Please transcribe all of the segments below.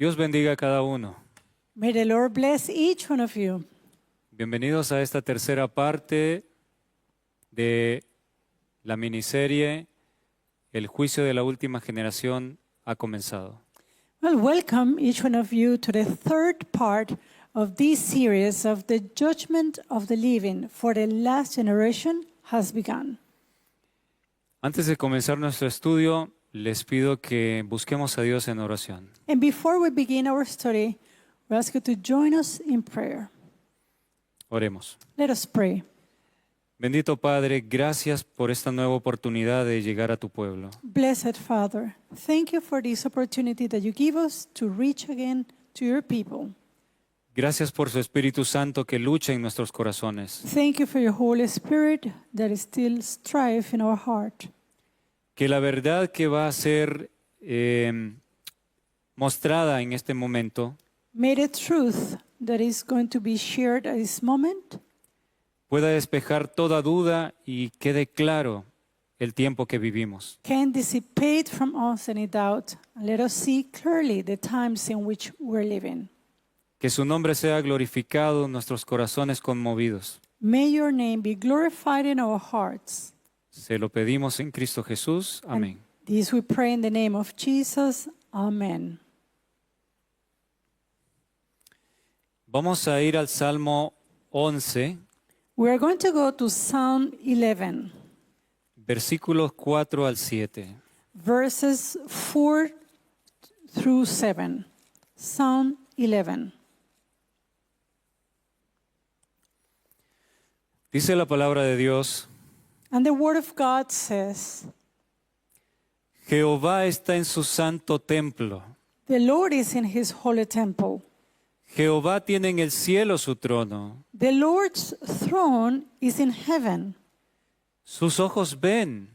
Dios bendiga a cada uno. May the Lord bless each one of you. Bienvenidos a esta tercera parte de la miniserie El juicio de la última generación ha comenzado. Well, welcome each one of you to the third part of this series of the judgment of the living for the last generation has begun. Antes de comenzar nuestro estudio, les pido que busquemos a Dios en oración. And before we begin our study, we ask you to join us in prayer. Oremos. Let us pray. Bendito Padre, gracias por esta nueva oportunidad de llegar a tu pueblo. Blessed Father, thank you for this opportunity that you give us to reach again to your people. Gracias por su Espíritu Santo que lucha en nuestros corazones. Thank you for your Holy Spirit that is still strive in our heart. Que la verdad que va a ser mostrada en este momento May the truth that is going to be shared at this moment pueda despejar toda duda y quede claro el tiempo que vivimos. can dissipate from us any doubt, and let us see clearly the times in which we're living. Que su nombre sea glorificado en nuestros corazones conmovidos. May your name be glorified in our hearts. Se lo pedimos en Cristo Jesús. Amén. This we pray in the name of Jesus. Amen. Vamos a ir al Salmo 11, We are going to go to Psalm 11, versículos 4 al 7. verses 4 through 7. Psalm 11. Dice la palabra de Dios: And the word of God says, Jehová está en su santo templo. the Lord is in his holy temple. Jehová tiene en el cielo su trono. The Lord's throne is in heaven. Sus ojos ven,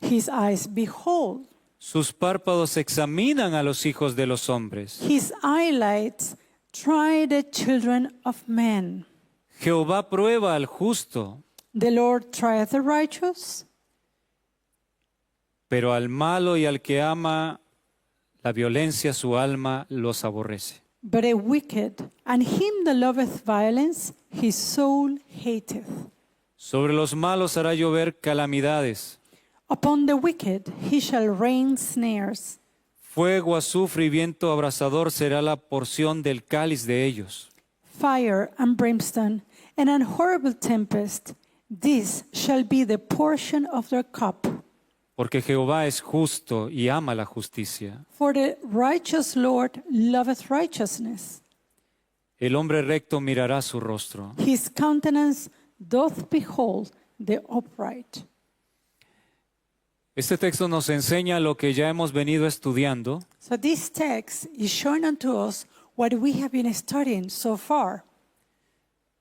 His eyes behold. sus párpados examinan a los hijos de los hombres. His eyelights try the children of men. Jehová prueba al justo, The Lord trieth the righteous, pero al malo y al que ama la violencia su alma los aborrece. but a wicked, and him that loveth violence, his soul hateth. Sobre los malos hará llover calamidades. Upon the wicked he shall rain snares. Fuego, azufre y viento abrasador será la porción del cáliz de ellos. Fire and brimstone, and an horrible tempest, this shall be the portion of their cup. Porque Jehová es justo y ama la justicia. For the righteous Lord loveth righteousness. El hombre recto mirará su rostro. His countenance doth behold the upright. Este texto nos enseña lo que ya hemos venido estudiando, So this text is showing unto us what we have been studying so far.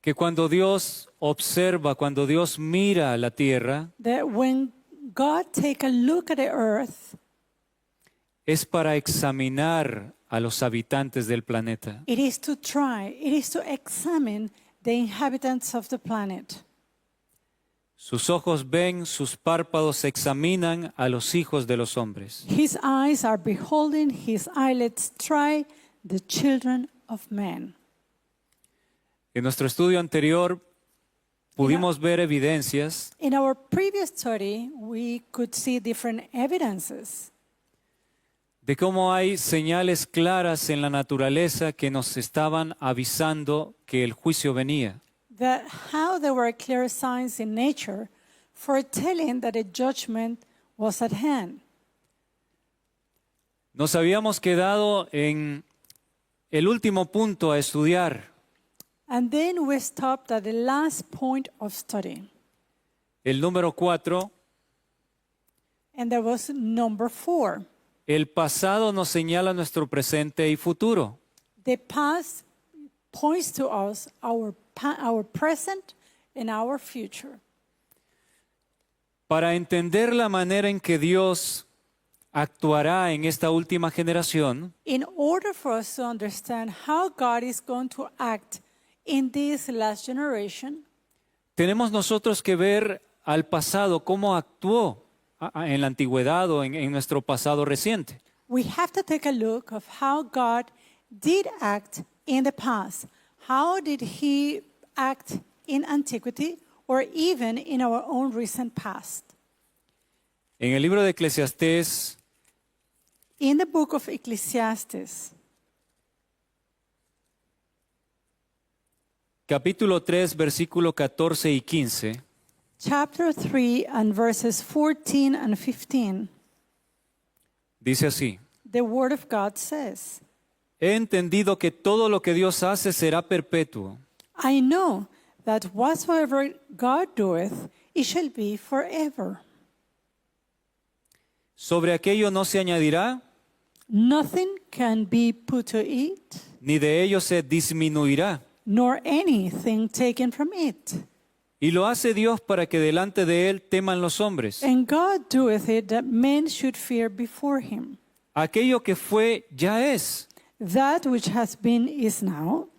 que cuando Dios observa, cuando Dios mira a la tierra, That when God take a look at the earth, es para examinar a los habitantes del planeta. it is to examine the inhabitants of the planet. Sus ojos ven, sus párpados examinan a los hijos de los hombres. His eyes are beholding, his eyelids try the children of men. En nuestro estudio anterior pudimos ver evidencias In our previous study, we could see different evidences de cómo hay señales claras en la naturaleza que nos estaban avisando que el juicio venía. that how there were clear signs in nature foretelling that a judgment was at hand. Nos habíamos quedado en el último punto a estudiar, And then we stopped at the last point of study. el número 4. And there was number 4. El pasado nos señala nuestro presente y futuro. The past points to us our present and our future. Para entender la manera en que Dios actuará en esta última generación, In order for us to understand how God is going to act in this last generation, tenemos nosotros que ver al pasado cómo actuó en la antigüedad o en nuestro pasado reciente. we have to take a look of how God did act in the past. How did he act in antiquity or even in our own recent past? En el libro de Eclesiastés, In the book of Ecclesiastes, capítulo 3, versículo 14 y 15, chapter 3 and verses 14 and 15, dice así: the word of God says, He entendido que todo lo que Dios hace será perpetuo. I know that whatsoever God doeth, it shall be forever. Sobre aquello no se añadirá, Nothing can be put to it, ni de ello se disminuirá. nor anything taken from it. Y lo hace Dios para que delante de Él teman los hombres. And God doeth it that men should fear before him. Aquello que fue ya es, That which has been is now,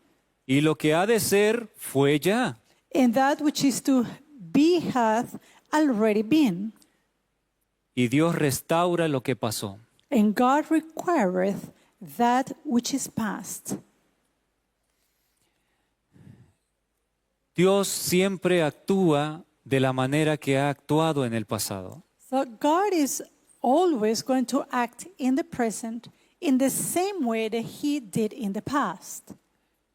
y lo que ha de ser fue ya. and that which is to be hath already been. Y Dios restaura lo que pasó. And God requireth that which is past. Dios siempre actúa de la manera que ha actuado en el pasado. So God is always going to act in the present in the same way that he did in the past.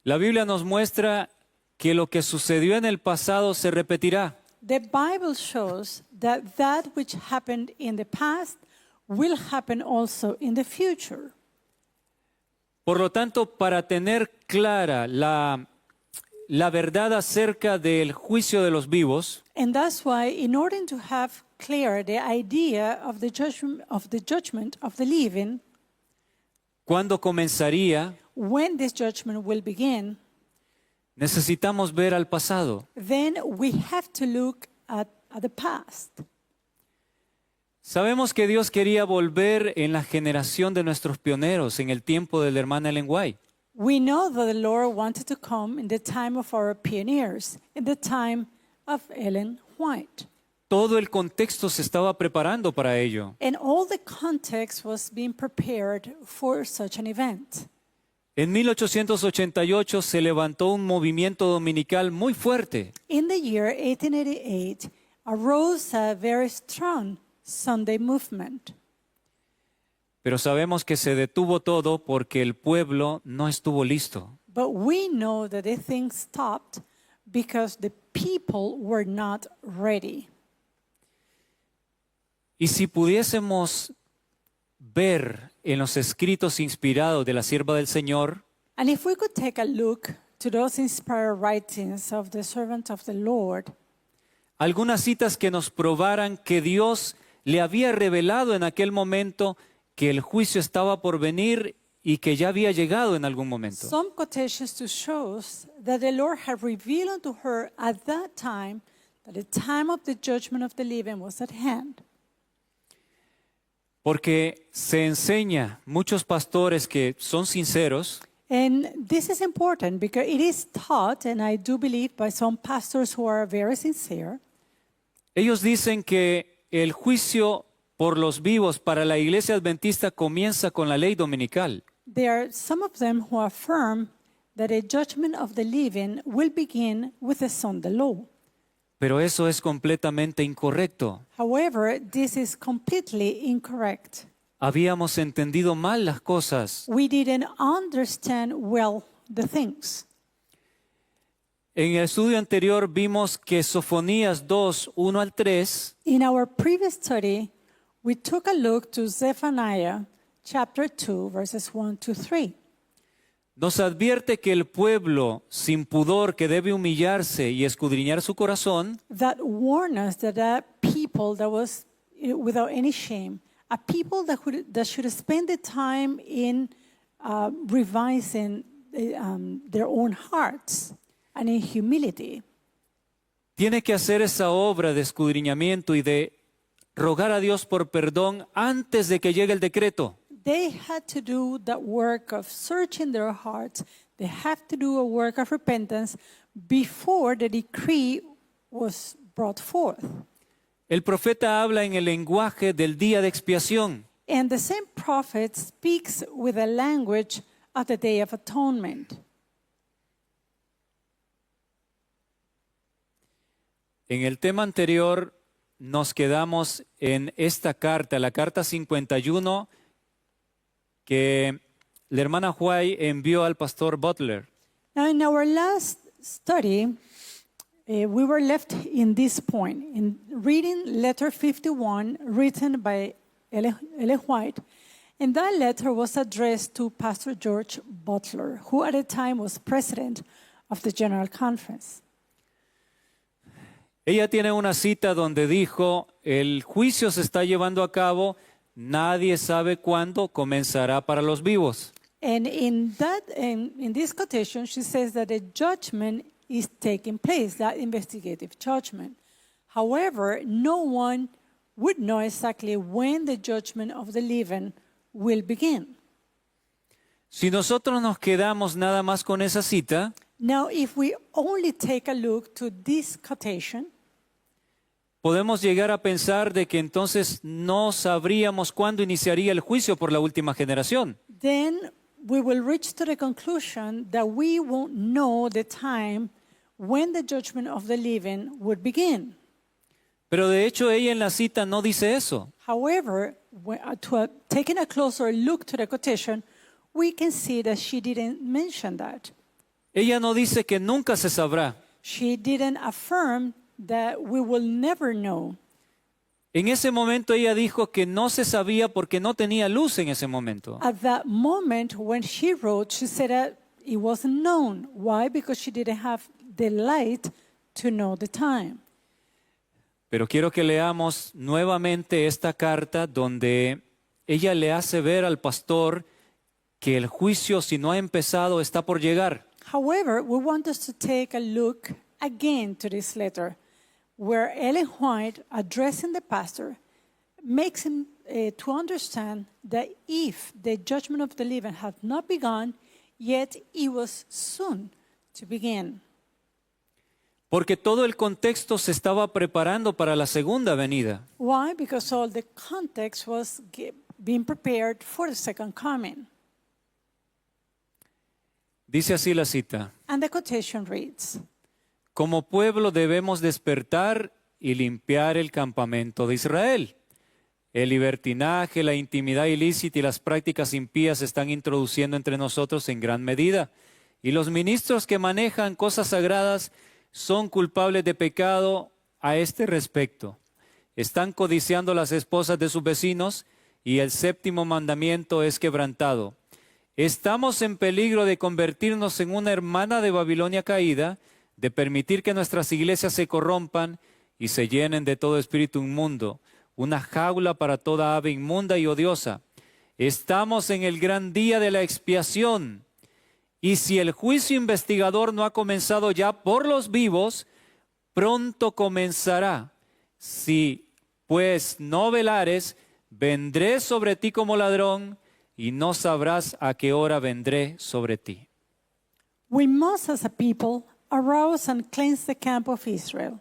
La Biblia nos muestra que lo que sucedió en el pasado se repetirá. The Bible shows that that which happened in the past will happen also in the future. Por lo tanto, para tener clara la verdad acerca del juicio de los vivos, And that's why, in order to have clear the idea of the judgment of the living, ¿cuándo comenzaría? when this judgment will begin, Necesitamos ver al pasado. then we have to look at the past. Sabemos que Dios quería volver en la generación de nuestros pioneros, en el tiempo de la hermana Ellen White. We know that the Lord wanted to come in the time of our pioneers, in the time of Ellen White. Todo el contexto se estaba preparando para ello. And all the context was being prepared for such an event. En 1888 se levantó un movimiento dominical muy fuerte. In the year 1888, arose a very strong Sunday movement. Pero sabemos que se detuvo todo porque el pueblo no estuvo listo. But we know that the thing stopped because the people were not ready. Y si pudiésemos ver en los escritos inspirados de la sierva del Señor, And if we could take a look to those inspired writings of the servant of the Lord, algunas citas que nos probaran que Dios le había revelado en aquel momento que el juicio estaba por venir y que ya había llegado en algún momento. some quotations to show that the Lord had revealed unto her at that time that the time of the judgment of the living was at hand. Porque se enseña, muchos pastores que son sinceros, And this is important because it is taught, and I do believe by some pastors who are very sincere, ellos dicen que el juicio por los vivos para la iglesia adventista comienza con la ley dominical. there are some of them who affirm that a judgment of the living will begin with the Sunday law. Pero eso es completamente incorrecto. However, this is completely incorrect. Habíamos entendido mal las cosas. We didn't understand well the things. En el estudio anterior vimos que Sofonías 2, 1 al 3, In our previous study, we took a look to Zephaniah chapter 2, verses 1 to 3. nos advierte que el pueblo sin pudor que debe humillarse y escudriñar su corazón, That warn us that a people that was without any shame, a people that should spend the time in revising their own hearts and in humility. tiene que hacer esa obra de escudriñamiento y de rogar a Dios por perdón antes de que llegue el decreto. They had to do that work of searching their hearts. They have to do a work of repentance before the decree was brought forth. El profeta habla en el lenguaje del día de expiación. And the same prophet speaks with a language of the Day of Atonement. En el tema anterior nos quedamos en esta carta, la carta 51, que la hermana White envió al pastor Butler. Now, in our last study, we were left in this point, in reading letter 51 written by Ellen White. And that letter was addressed to Pastor George Butler, who at the time was president of the General Conference. Ella tiene una cita donde dijo, el juicio se está llevando a cabo, nadie sabe cuándo comenzará para los vivos. And in this quotation, she says that the judgment is taking place, that investigative judgment. However, no one would know exactly when the judgment of the living will begin. Si nosotros nos quedamos nada más con esa cita, Now, if we only take a look to this quotation, podemos llegar a pensar de que entonces no sabríamos cuándo iniciaría el juicio por la última generación. then we will reach to the conclusion that we won't know the time when the judgment of the living would begin. Pero de hecho ella en la cita no dice eso. However, taking a closer look to the quotation, we can see that she didn't mention that. Ella no dice que nunca se sabrá. She didn't affirm that we will never know. En ese momento ella dijo que no se sabía porque no tenía luz en ese momento. At that moment when she wrote, she said that it wasn't known. Why? Because she didn't have the light to know the time. Pero quiero que leamos nuevamente esta carta donde ella le hace ver al pastor que el juicio, si no ha empezado, está por llegar. However, we want us to take a look again to this letter, where Ellen White, addressing the pastor, makes him to understand that if the judgment of the living had not begun, yet it was soon to begin. Porque todo el contexto se estaba preparando para la segunda venida. Why? Because all the context was being prepared for the second coming. Dice así la cita. And the quotation reads, Como pueblo debemos despertar y limpiar el campamento de Israel. El libertinaje, la intimidad ilícita y las prácticas impías se están introduciendo entre nosotros en gran medida. Y los ministros que manejan cosas sagradas son culpables de pecado a este respecto. Están codiciando las esposas de sus vecinos y el séptimo mandamiento es quebrantado. Estamos en peligro de convertirnos en una hermana de Babilonia caída, de permitir que nuestras iglesias se corrompan y se llenen de todo espíritu inmundo, una jaula para toda ave inmunda y odiosa. Estamos en el gran día de la expiación. Y si el juicio investigador no ha comenzado ya por los vivos, pronto comenzará. Si pues no velares, vendré sobre ti como ladrón y no sabrás a qué hora vendré sobre ti. we must as a people arouse and cleanse the camp of Israel.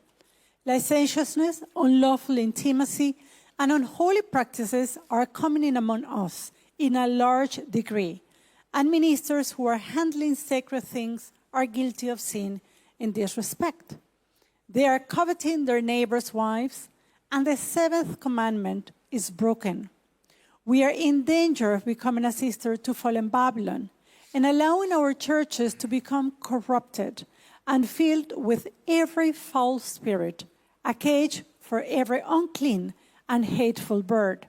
Licentiousness, unlawful intimacy, and unholy practices are coming in among us in a large degree. And ministers who are handling sacred things are guilty of sin in this respect. They are coveting their neighbors' wives, and the seventh commandment is broken. We are in danger of becoming a sister to fallen Babylon and allowing our churches to become corrupted and filled with every foul spirit, a cage for every unclean and hateful bird.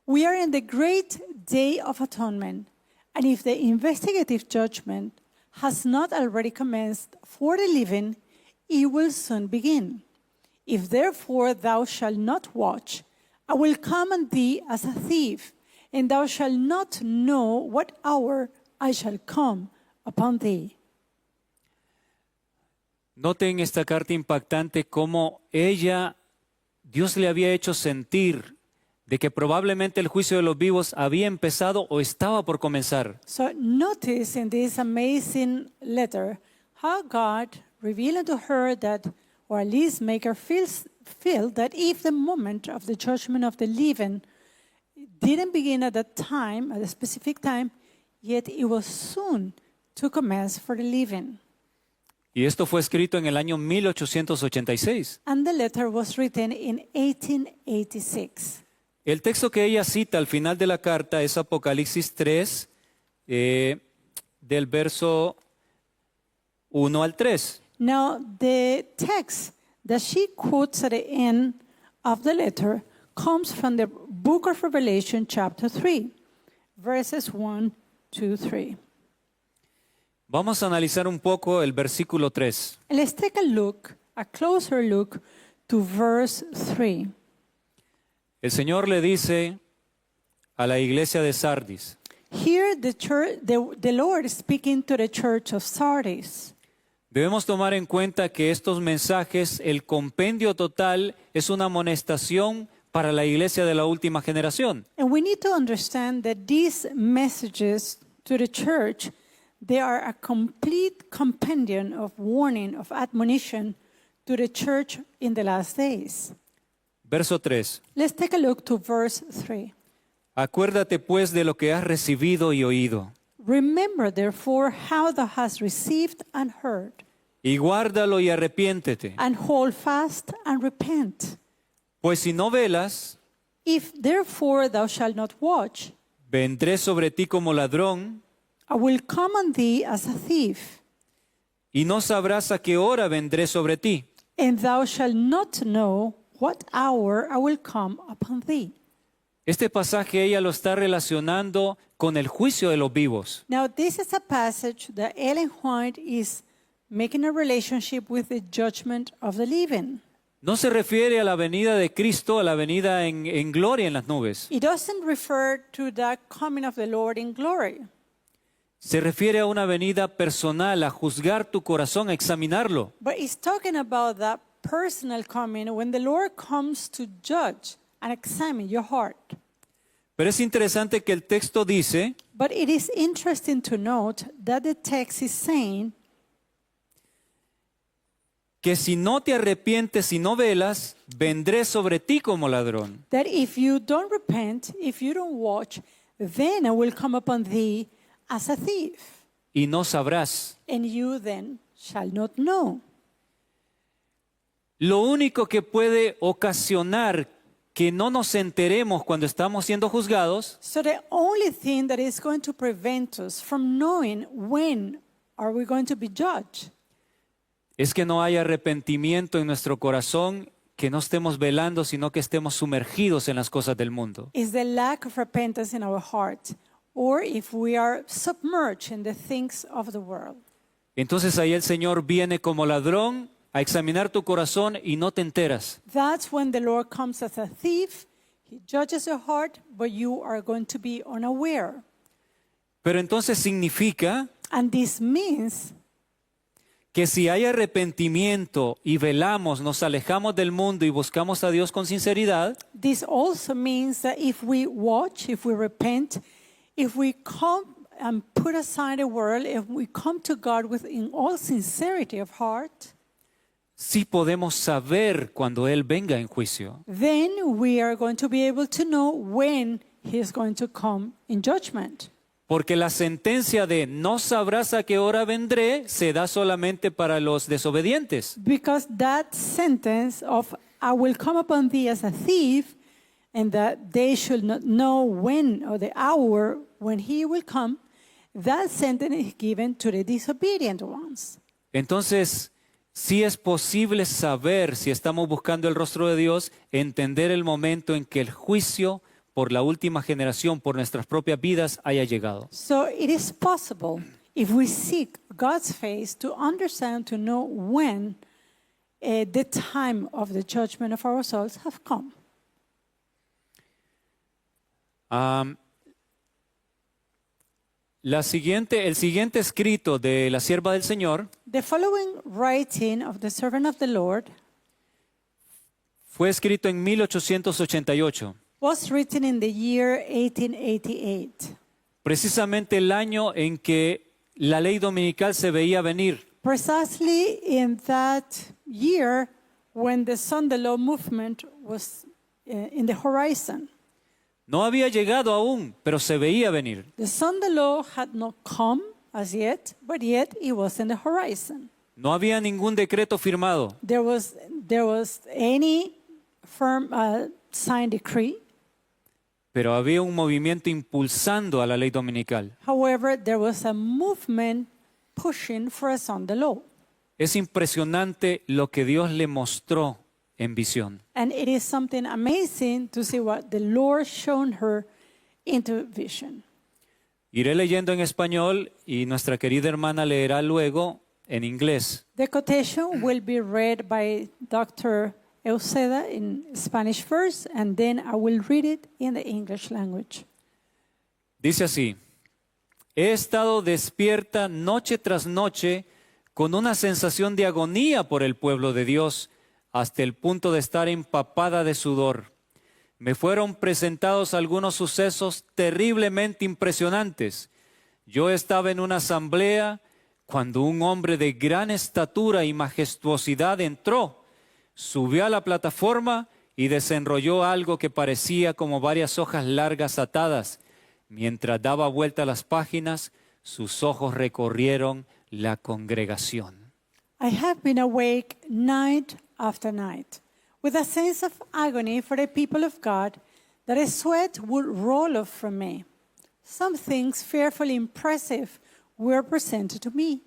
We are in the great day of atonement, and if the investigative judgment has not already commenced for the living, it will soon begin. If therefore thou shalt not watch, I will come on thee as a thief, and thou shalt not know what hour I shall come upon thee. Noten esta carta impactante cómo Dios le había hecho sentir de que probablemente el juicio de los vivos había empezado o estaba por comenzar. So notice in this amazing letter how God revealed unto her that, or at least make her feel that if the moment of the judgment of the living didn't begin at that time, at a specific time, yet it was soon to commence for the living. Y esto fue escrito en el año 1886. And the letter was written in 1886. El texto que ella cita al final de la carta es Apocalipsis 3, del verso 1 al 3. Now, the text that she quotes at the end of the letter comes from the book of Revelation, chapter 3, verses 1 to 3. Vamos a analizar un poco el versículo 3. And let's take a closer look to verse 3. El Señor le dice a la iglesia de Sardis: Here, the Lord is speaking to the church of Sardis. debemos tomar en cuenta que estos mensajes, el compendio total, es una amonestación para la iglesia de la última generación. And we need to understand that these messages to the church, they are a complete compendium of warning, of admonition to the church in the last days. Verso 3. Let's take a look to verse 3. Acuérdate pues de lo que has recibido y oído, Remember, therefore, how thou hast received and heard, y guárdalo y arrepiéntete. and hold fast and repent. Pues si no velas, If therefore thou shalt not watch, vendré sobre ti como ladrón, I will come on thee as a thief, y no sabrás a qué hora vendré sobre ti. and thou shalt not know what hour I will come upon thee. Este pasaje ella lo está relacionando con el juicio de los vivos. Now, this is a passage that Ellen White is making a relationship with the judgment of the living. No se refiere a la venida de Cristo, a la venida en gloria en las nubes. It doesn't refer to the coming of the Lord in glory. Se refiere a una venida personal, a juzgar tu corazón, a examinarlo. But it's talking about that personal coming when the Lord comes to judge and examine your heart. Pero es interesante que el texto dice But it is interesting to note that the text is saying que si no te arrepientes y no velas, vendré sobre ti como ladrón. that if you don't repent, if you don't watch, then I will come upon thee as a thief, Y no sabrás. and you then shall not know. Lo único que puede ocasionar que no nos enteremos cuando estamos siendo juzgados So the only thing that is going to prevent us from knowing when are we going to be judged es que no haya arrepentimiento en nuestro corazón, que no estemos velando, sino que estemos sumergidos en las cosas del mundo. is the lack of repentance in our heart, or if we are submerged in the things of the world. Entonces ahí el Señor viene como ladrón a examinar tu corazón y no te enteras. That's when the Lord comes as a thief. He judges your heart, but you are going to be unaware. Pero entonces significa And this means que si hay arrepentimiento y velamos, nos alejamos del mundo y buscamos a Dios con sinceridad, this also means that if we watch, if we repent, if we come and put aside the world, if we come to God with in all sincerity of heart, sí podemos saber cuando Él venga en juicio. then we are going to be able to know when He is going to come in judgment. Porque la sentencia de no sabrás a qué hora vendré se da solamente para los desobedientes. Because that sentence of I will come upon thee as a thief, and that they should not know when or the hour when he will come, that sentence is given to the disobedient ones. Entonces, sí es posible saber si estamos buscando el rostro de Dios, entender el momento en que el juicio por la última generación, por nuestras propias vidas, haya llegado. So it is possible, if we seek God's face, to understand, to know when the time of the judgment of our souls have come. El siguiente escrito de la sierva del Señor The following writing of the servant of the Lord fue escrito en 1888, was written in the year 1888, precisamente el año en que la ley dominical se veía venir. precisely in that year when the Sunday Law movement was in the horizon. No había llegado aún, pero se veía venir. The son of the law had not come as yet, but yet it was in the horizon. No había ningún decreto firmado. There was any firm signed decree. Pero había un movimiento impulsando a la ley dominical. However, there was a movement pushing for a son of the law. Es impresionante lo que Dios le mostró en visión. And it is something amazing to see what the Lord shown her into vision. Iré leyendo en español y nuestra querida hermana leerá luego en inglés. The quotation will be read by Dr. Euseda in Spanish first, and then I will read it in the English language. Dice así: he estado despierta noche tras noche con una sensación de agonía por el pueblo de Dios, hasta el punto de estar empapada de sudor. Me fueron presentados algunos sucesos terriblemente impresionantes. Yo estaba en una asamblea cuando un hombre de gran estatura y majestuosidad entró, subió a la plataforma y desenrolló algo que parecía como varias hojas largas atadas. Mientras daba vuelta a las páginas, sus ojos recorrieron la congregación. I have been awake night after night, with a sense of agony for the people of God, that a sweat would roll off from me. Some things fearfully impressive were presented to me.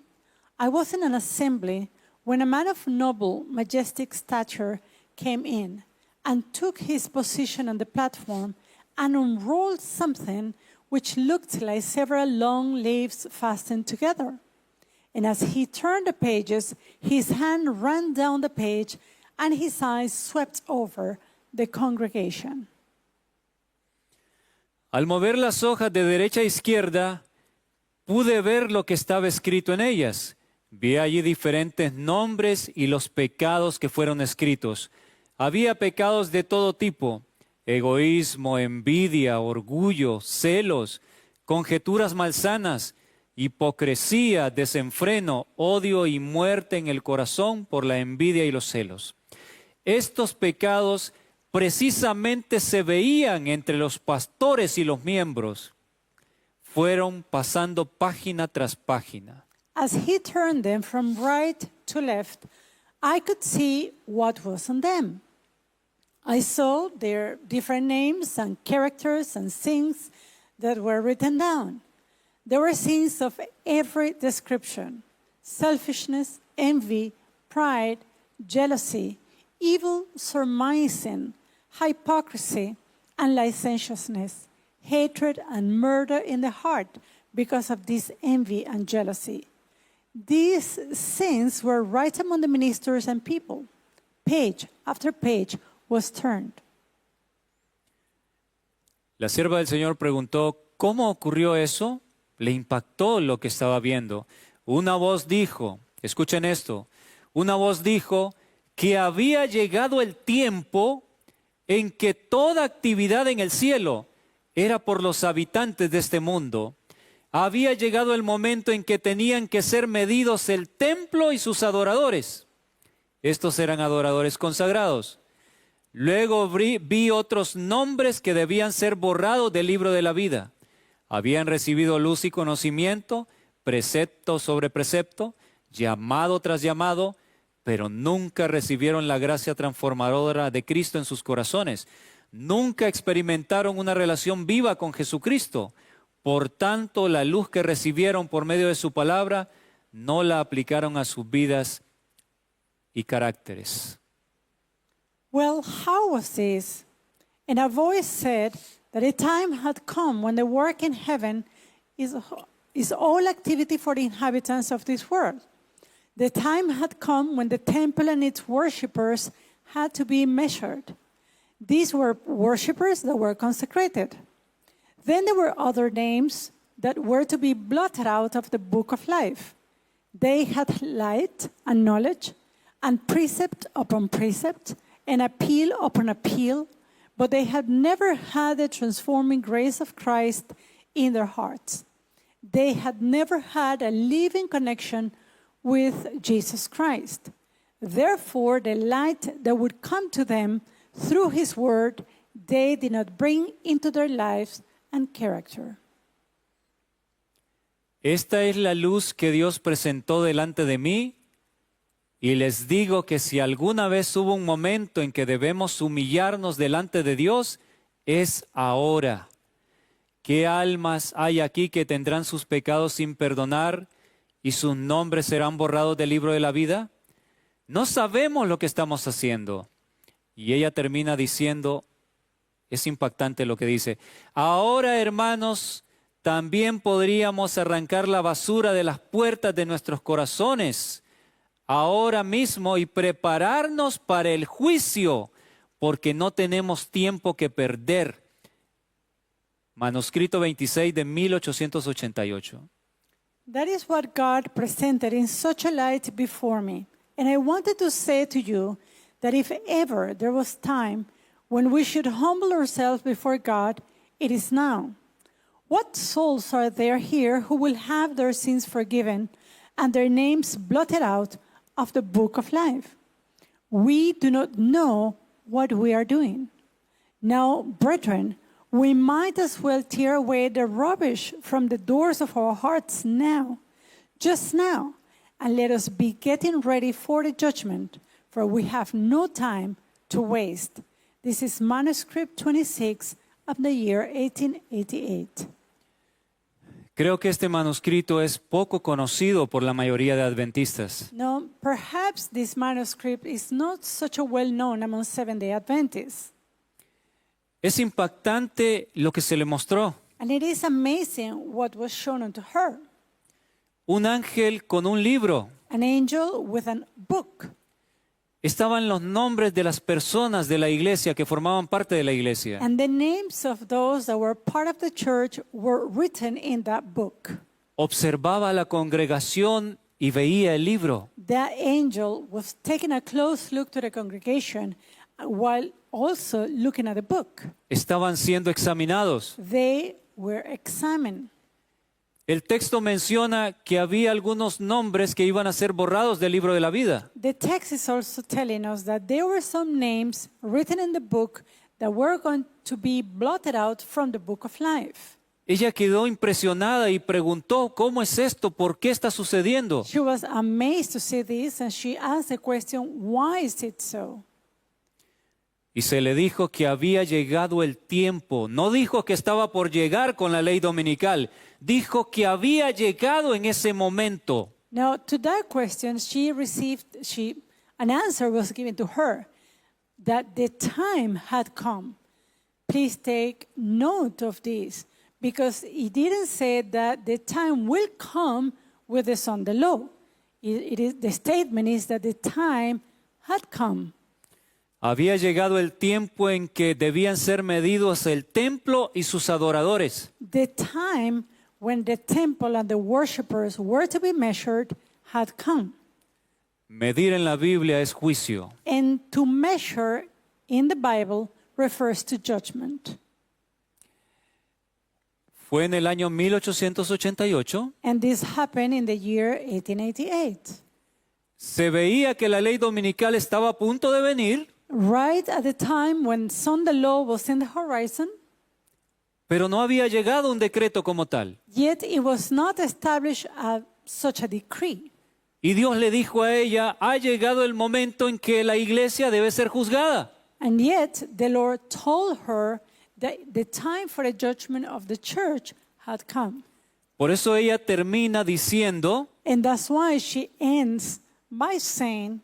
I was in an assembly when a man of noble, majestic stature came in and took his position on the platform and unrolled something which looked like several long leaves fastened together. And as he turned the pages, his hand ran down the page and his eyes swept over the congregation. Al mover las hojas de derecha a izquierda, pude ver lo que estaba escrito en ellas. Vi allí diferentes nombres y los pecados que fueron escritos. Había pecados de todo tipo: egoísmo, envidia, orgullo, celos, conjeturas malsanas, hipocresía, desenfreno, odio y muerte en el corazón por la envidia y los celos. Estos pecados precisamente se veían entre los pastores y los miembros. Fueron pasando página tras página. As he turned them from right to left, I could see what was on them. I saw their different names and characters and things that were written down. There were sins of every description: selfishness, envy, pride, jealousy, evil surmising, hypocrisy, and licentiousness, hatred and murder in the heart because of this envy and jealousy. These sins were right among the ministers and people. Page after page was turned. La sierva del Señor preguntó: ¿cómo ocurrió eso? Le impactó lo que estaba viendo. Una voz dijo, escuchen esto, una voz dijo que había llegado el tiempo en que toda actividad en el cielo era por los habitantes de este mundo. Había llegado el momento en que tenían que ser medidos el templo y sus adoradores. Estos eran adoradores consagrados. Luego vi otros nombres que debían ser borrados del libro de la vida. Habían recibido luz y conocimiento, precepto sobre precepto, llamado tras llamado, pero nunca recibieron la gracia transformadora de Cristo en sus corazones. Nunca experimentaron una relación viva con Jesucristo. Por tanto, la luz que recibieron por medio de su palabra no la aplicaron a sus vidas y caracteres. Well, how was this? And a voice said that a time had come when the work in heaven is all activity for the inhabitants of this world. The time had come when the temple and its worshippers had to be measured. These were worshippers that were consecrated. Then there were other names that were to be blotted out of the book of life. They had light and knowledge, and precept upon precept, and appeal upon appeal, but they had never had the transforming grace of Christ in their hearts. They had never had a living connection with Jesus Christ. Therefore, the light that would come to them through his word they did not bring into their lives and character. Esta es la luz que Dios presentó delante de mí, y les digo que si alguna vez hubo un momento en que debemos humillarnos delante de Dios, es ahora. ¿Qué almas hay aquí que tendrán sus pecados sin perdonar y sus nombres serán borrados del libro de la vida? No sabemos lo que estamos haciendo. Y ella termina diciendo, es impactante lo que dice, ahora, hermanos, también podríamos arrancar la basura de las puertas de nuestros corazones ahora mismo y prepararnos para el juicio, porque no tenemos tiempo que perder. Manuscrito 26 de 1888. That is what God presented in such a light before me. And I wanted to say to you that if ever there was time when we should humble ourselves before God, it is now. What souls are there here who will have their sins forgiven and their names blotted out of the book of life? We do not know what we are doing. Now, brethren, we might as well tear away the rubbish from the doors of our hearts now, just now, and let us be getting ready for the judgment, for we have no time to waste. This is manuscript 26 of the year 1888. Creo que este manuscrito es poco conocido por la mayoría de adventistas. Now, perhaps this manuscript is not such a well-known among Seventh-day Adventists. Es impactante lo que se le mostró. And it is amazing what was shown unto her. Un ángel con un libro. An angel with a book. Estaban los nombres de las personas de la iglesia que formaban parte de la iglesia. And the names of those that were part of the church were written in that book. Observaba a la congregación y veía el libro. That angel was taking a close look to the congregation while also looking at the book. Estaban siendo examinados. They were examined. El texto menciona que había algunos nombres que iban a ser borrados del libro de la vida. The text is also telling us that there were some names written in the book that were going to be blotted out from the book of life. Ella quedó impresionada y preguntó, ¿cómo es esto? ¿Por qué está sucediendo? She was amazed to see this and she asked the question, why is it so? Y se le dijo que había llegado el tiempo. No dijo que estaba por llegar con la ley dominical. Dijo que había llegado en ese momento. Now, to that question, an answer was given to her that the time had come. Please take note of this, because he didn't say that the time will come with the Sunday law. The statement is that the time had come. Había llegado el tiempo en que debían ser medidos el templo y sus adoradores. The time when the temple and the worshipers were to be measured had come. Medir en la Biblia es juicio. And to measure in the Bible refers to judgment. Fue en el año 1888. And this happened in the year 1888. Se veía que la ley dominical estaba a punto de venir. Right at the time when Sunday law was in the horizon, pero no había llegado un decreto como tal. yet it was not established such a decree. Y Dios le dijo a ella, ha llegado el momento en que la iglesia debe ser juzgada. And yet the Lord told her that the time for the judgment of the church had come. Por eso ella termina diciendo, And that's why she ends by saying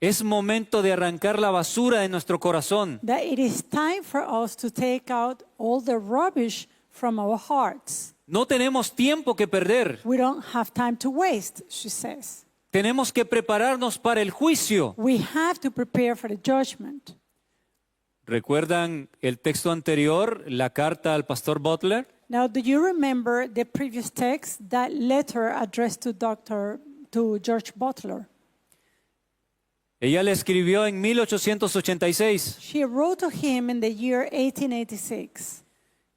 es momento de arrancar la basura de nuestro corazón. that it is time for us to take out all the rubbish from our hearts. No tenemos tiempo que perder. We don't have time to waste, she says. Tenemos que prepararnos para el juicio. We have to prepare for the judgment. ¿Recuerdan el texto anterior, la carta al pastor Butler? Now, do you remember the previous text, that letter addressed to George Butler? Ella le escribió en 1886 She wrote to him in the year 1886.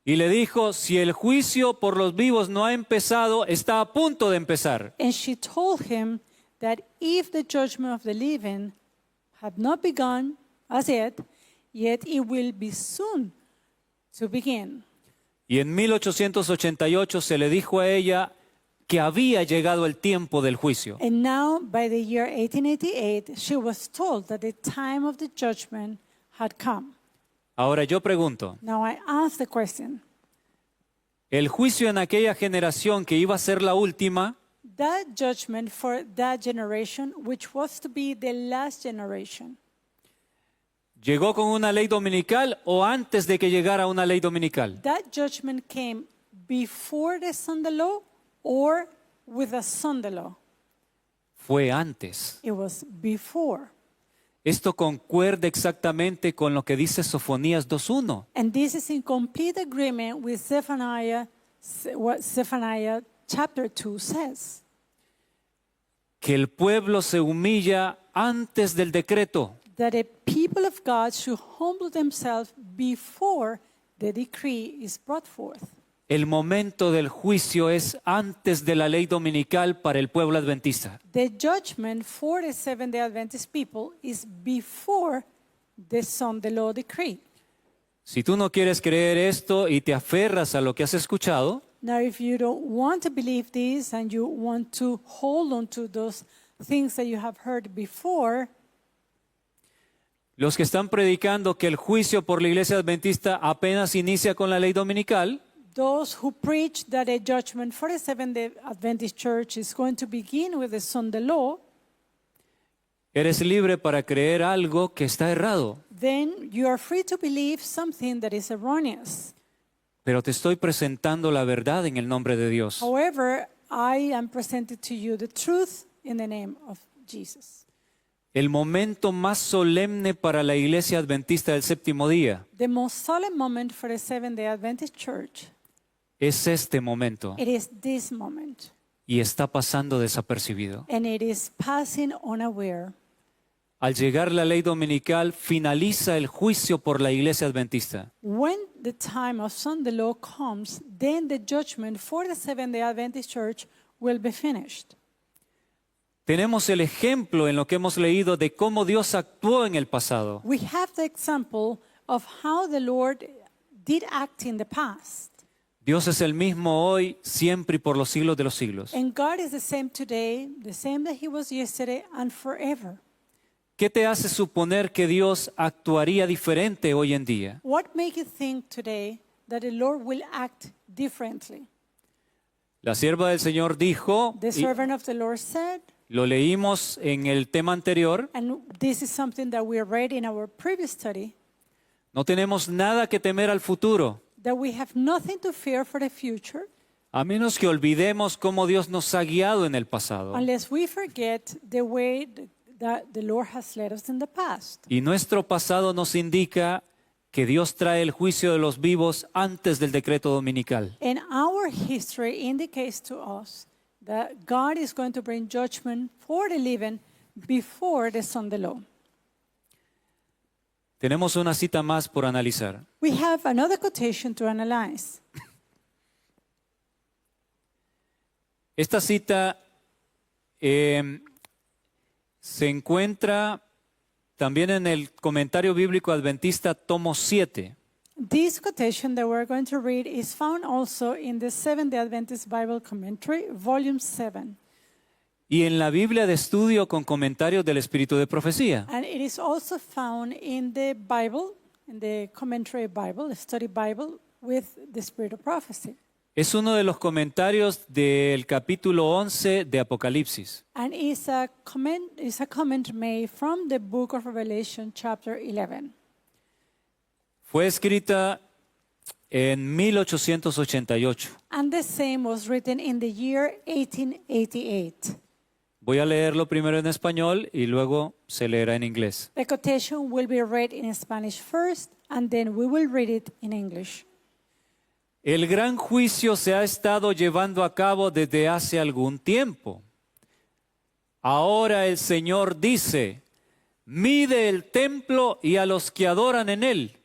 y le dijo, si el juicio por los vivos no ha empezado, está a punto de empezar. And she told him that if the judgment of the living had not begun as yet, yet it will be soon to begin. Y en 1888 se le dijo a ella que había llegado el tiempo del juicio. And now, by the year 1888, she was told that the time of the judgment had come. Ahora yo pregunto, Now I ask the question, el juicio en aquella generación que iba a ser la última, that judgment for that generation, which was to be the last generation, ¿llegó con una ley dominical o antes de que llegara una ley dominical? that judgment came before the Sunday law or with the Sunday law? Fue antes. It was before. Esto concuerda exactamente con lo que dice Sofonías 2:1. And this is in complete agreement with what Zephaniah chapter 2 says. Que el pueblo se humilla antes del decreto. That the people of God should humble themselves before the decree is brought forth. El momento del juicio es antes de la ley dominical para el pueblo adventista. The judgment for the Seventh-day Adventist people is before the Sunday law decree. Si tú no quieres creer esto y te aferras a lo que has escuchado, Now, if you don't want to believe this and you want to hold on to those things that you have heard before, los que están predicando que el juicio por la iglesia adventista apenas inicia con la ley dominical, those who preach that a judgment for the Seventh-day Adventist Church is going to begin with the Sunday law, eres libre para creer algo que está errado. then you are free to believe something that is erroneous. Pero te estoy presentando la verdad en el nombre de Dios. However, I am presenting to you the truth in the name of Jesus. El momento más solemne para la iglesia adventista del séptimo día The most solemn moment for the Seventh-day Adventist Church, es este momento it is this moment, y está pasando desapercibido. and it is passing unaware. Al llegar la ley dominical, finaliza el juicio por la iglesia adventista. When the time of Sunday law comes, then the judgment for the Seventh-day Adventist Church will be finished. Tenemos el ejemplo en lo que hemos leído de cómo Dios actuó en el pasado. We have the example of how the Lord did act in the past. Dios es el mismo hoy, siempre y por los siglos de los siglos. And God is the same today, the same that He was yesterday and forever. ¿Qué te hace suponer que Dios actuaría diferente hoy en día? What makes you think today that the Lord will act differently? La sierva del Señor dijo, The y servant of the Lord said, lo leímos en el tema anterior, and this is something that we read in our previous study, no tenemos nada que temer al futuro, that we have nothing to fear for the future a menos que olvidemos cómo Dios nos ha guiado en el pasado. unless we forget the way that the Lord has led us in the past. Y nuestro pasado nos indica que Dios trae el juicio de los vivos antes del decreto dominical. And our history indicates to us that God is going to bring judgment for the living before the Sunday law. Tenemos una cita más por analizar. We have another quotation to analyze. Esta cita se encuentra también en el comentario bíblico adventista tomo 7. This quotation that we're going to read is found also in the Seventh-day Adventist Bible Commentary, Volume 7. Y en la Biblia de estudio con comentarios del Espíritu de Profecía. And it is also found in the Bible, in the Commentary Bible, the Study Bible, with the Spirit of Prophecy. Es uno de los comentarios del capítulo 11 de Apocalipsis. And it's a comment made from the book of Revelation, chapter 11. Fue escrita en 1888. And the same was written in the year 1888. Voy a leerlo primero en español y luego se leerá en inglés. The quotation will be read in Spanish first, and then we will read it in English. El gran juicio se ha estado llevando a cabo desde hace algún tiempo. Ahora el Señor dice, mide el templo y a los que adoran en él.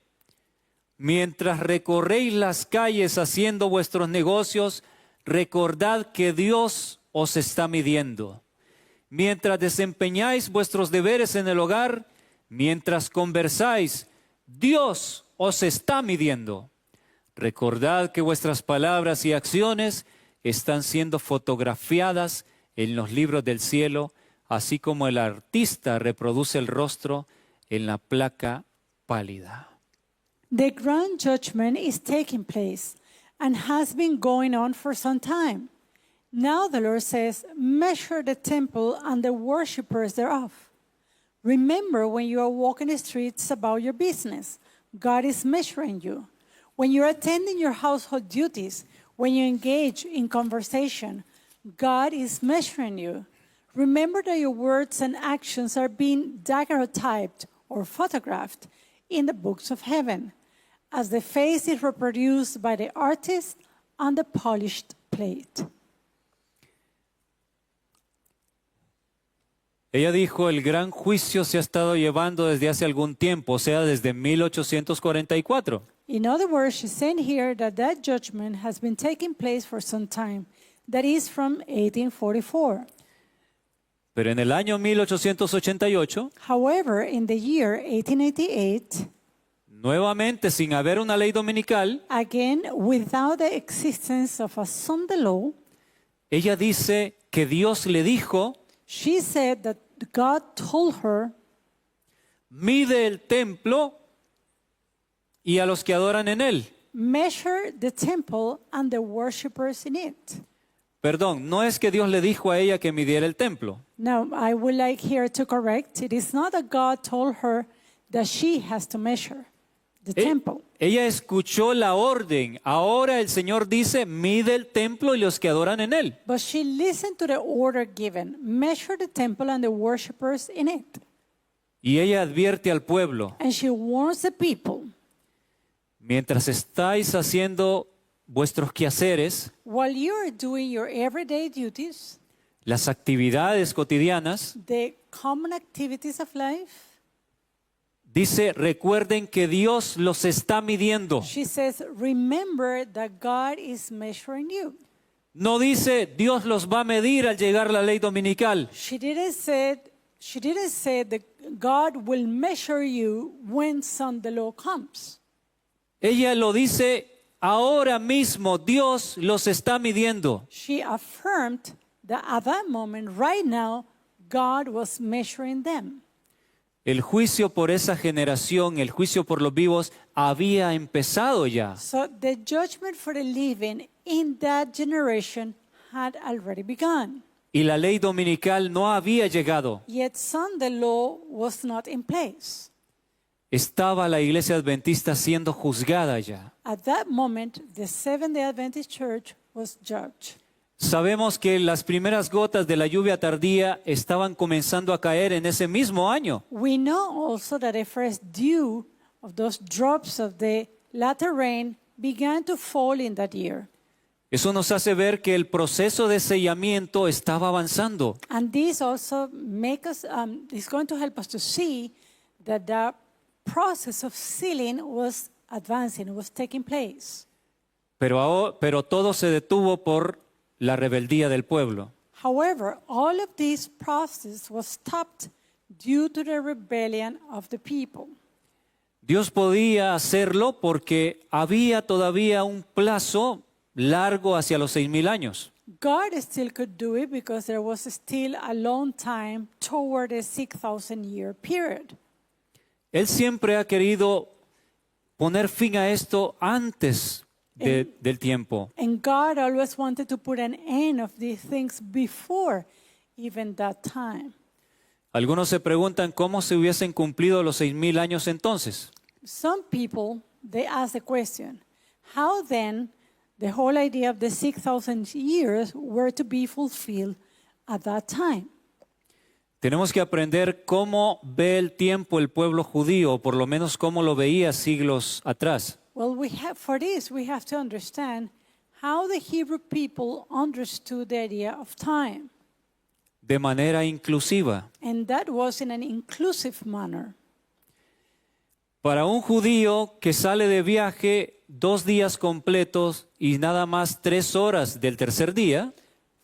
Mientras recorréis las calles haciendo vuestros negocios, recordad que Dios os está midiendo. Mientras desempeñáis vuestros deberes en el hogar, mientras conversáis, Dios os está midiendo. Recordad que vuestras palabras y acciones están siendo fotografiadas en los libros del cielo, así como el artista reproduce el rostro en la placa pálida. The grand judgment is taking place and has been going on for some time. Now the Lord says, measure the temple and the worshippers thereof. Remember when you are walking the streets about your business, God is measuring you. When you're attending your household duties, when you engage in conversation, God is measuring you. Remember that your words and actions are being daguerreotyped or photographed in the books of heaven, as the face is reproduced by the artist on the polished plate. Ella dijo, el gran juicio se ha estado llevando desde hace algún tiempo, o sea, desde 1844. In other words, she's saying here that that judgment has been taking place for some time. That is from 1844. Pero en el año 1888, However, in the year 1888, nuevamente sin haber una ley dominical, again, without the existence of a Sunday law, ella dice que Dios le dijo, she said that God told her, mide el templo y a los que adoran en él. measure the temple and the worshippers in it. Perdón, no es que Dios le dijo a ella que midiera el templo. Now, I would like here to correct, it is not that God told her that she has to measure the temple. Ella escuchó la orden. Ahora el Señor dice, mide el templo y los que adoran en él. But she listened to the order given, measure the temple and the worshippers in it. Y ella advierte al pueblo, And she warns the people, mientras estáis haciendo vuestros quehaceres, while you are doing your everyday duties, las actividades cotidianas, the common activities of life, dice, recuerden que Dios los está midiendo. she says, remember that God is measuring you. No dice, Dios los va a medir al llegar la ley dominical. She didn't say that God will measure you when Sunday law comes. Ella lo dice, ahora mismo Dios los está midiendo. She affirmed that at that moment, right now, God was measuring them. El juicio por esa generación, el juicio por los vivos, había empezado ya. So the judgment for the living in that generation had already begun. Y la ley dominical no había llegado. Yet Sunday law was not in place. Estaba la iglesia adventista siendo juzgada ya. At that moment, the Seventh-day Adventist Church was judged. Sabemos que las primeras gotas de la lluvia tardía estaban comenzando a caer en ese mismo año. We know also that the first dew of those drops of the latter rain began to fall in that year. Eso nos hace ver que el proceso de sellamiento estaba avanzando. And this also is going to help us to see that the process of sealing was advancing, was taking place. Pero todo se detuvo por la rebeldía del pueblo. However, all of this process was stopped due to the rebellion of the people. Dios podía hacerlo porque había todavía un plazo largo hacia los 6,000 años. God still could do it because there was still a long time toward the 6,000-year period. Él siempre ha querido poner fin a esto antes del tiempo. And God always wanted to put an end of these things before even that time. Algunos se preguntan cómo se hubiesen cumplido los 6,000 años entonces. Some people, they ask the question, how then the whole idea of the 6,000 years were to be fulfilled at that time? Tenemos que aprender cómo ve el tiempo el pueblo judío, o por lo menos cómo lo veía siglos atrás. Well, for this, we have to understand how the Hebrew people understood the idea of time. De manera inclusiva. And that was in an inclusive manner. Para un judío que sale de viaje 2 días completos y nada más 3 horas del tercer día,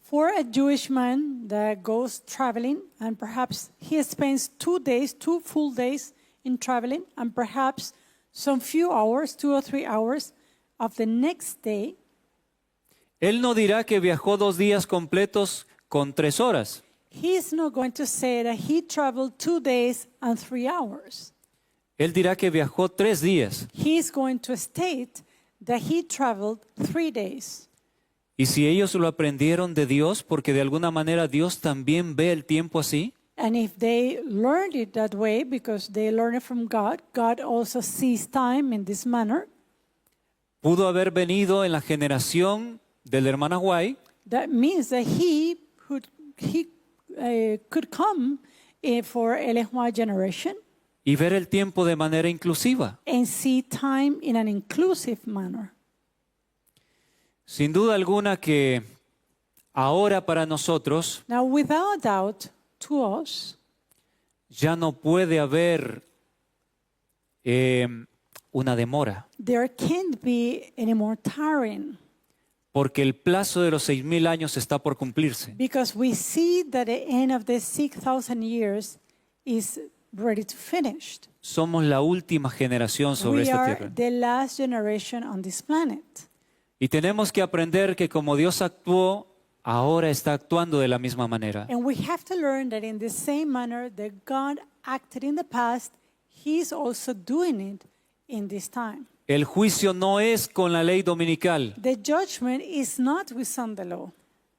For a Jewish man that goes traveling and perhaps he spends 2 days, 2 full days in traveling and perhaps some few hours, 2 or 3 hours of the next day, Él no dirá que viajó 2 días completos con 3 horas. he's not going to say that he traveled 2 days and 3 hours. Él dirá que viajó 3 días. He's going to state that he traveled 3 days. Y si ellos lo aprendieron de Dios, porque de alguna manera Dios también ve el tiempo así, And if they learned it that way, because they learned it from God, God also sees time in this manner. pudo haber venido en la generación del hermano White That means that he could come for Ellen White generation y ver el tiempo de manera inclusiva. and see time in an inclusive manner. Sin duda alguna que ahora para nosotros Now, without doubt, to us, ya no puede haber una demora, there can't be any more tiring porque el plazo de los 6,000 años está por cumplirse. because we see that the end of the 6,000 years is ready to finish. Somos la última generación sobre We esta are tierra. the last generation on this planet. Y tenemos que aprender que como Dios actuó, ahora está actuando de la misma manera. And we have to learn that in the same manner that God acted in the past, He's also doing it in this time. El juicio no es con la ley dominical. The judgment is not with Sunday law.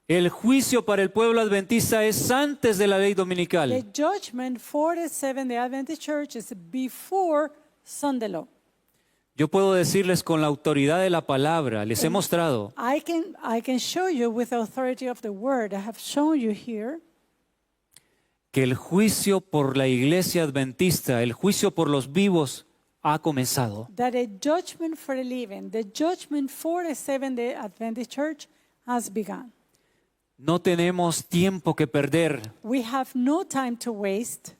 El juicio para el pueblo adventista es antes de la ley The dominical. judgment for the Seventh-day Adventist Church is before Sunday law. Yo puedo decirles con la autoridad de la palabra, les he mostrado I can show you with the authority of the word. I have shown you here que el juicio por la iglesia adventista, el juicio por los vivos, ha comenzado. that a judgment for the living, the judgment for the Seventh-day Adventist Church has begun. No tenemos tiempo que perder. We have no time to waste.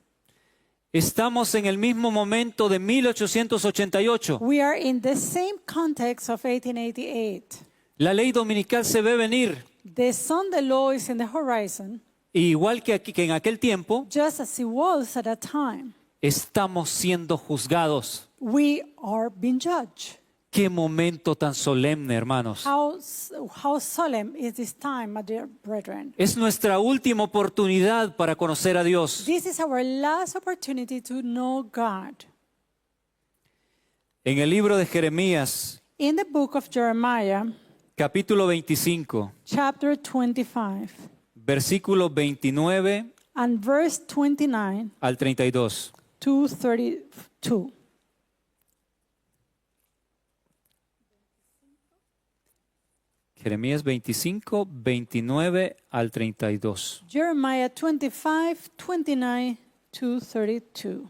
Estamos en el mismo momento de 1888. We are in the same context of 1888. La ley dominical se ve venir. The Sunday law is in the horizon, Y igual que, que en aquel tiempo, just as it was at that time. estamos siendo juzgados. We are being judged. Qué momento tan solemne, hermanos. How solemn is this time, my dear brethren? Es nuestra última oportunidad para conocer a Dios. This is our last opportunity to know God. En el libro de Jeremías, In the book of Jeremiah, capítulo 25, chapter 25, versículo 29 and verse 29 al 32. to 32. Jeremías 25, 29 al 32. Jeremiah 25, 29 to 32.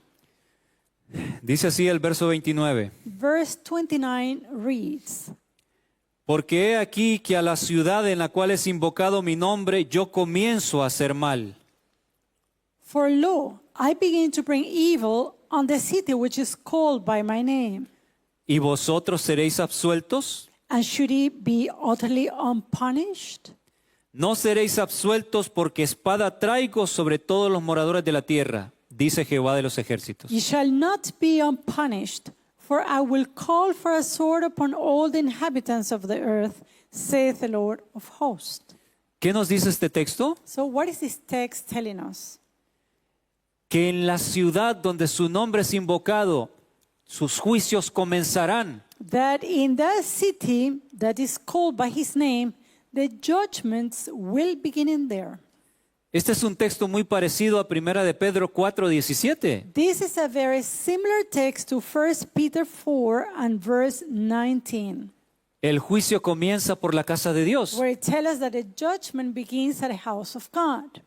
Dice así el verso 29. Verse 29 reads, Porque he aquí que a la ciudad en la cual es invocado mi nombre, yo comienzo a hacer mal. For lo, I begin to bring evil on the city which is called by my name. ¿Y vosotros seréis absueltos? And should it be utterly unpunished? No seréis absueltos porque espada traigo sobre todos los moradores de la tierra, dice Jehová de los ejércitos. Ye shall not be unpunished, for I will call for a sword upon all the inhabitants of the earth, saith the Lord of hosts. ¿Qué nos dice este texto? So what is this text telling us? Que en la ciudad donde su nombre es invocado, sus juicios comenzarán. That in that city that is called by his name, the judgments will begin in there. Este es un texto muy parecido a 1 de Pedro 4:17. This is a very similar text to 1 Peter 4 and verse 19, El juicio comienza por la casa de Dios. where it tells us that the judgment begins at the house of God.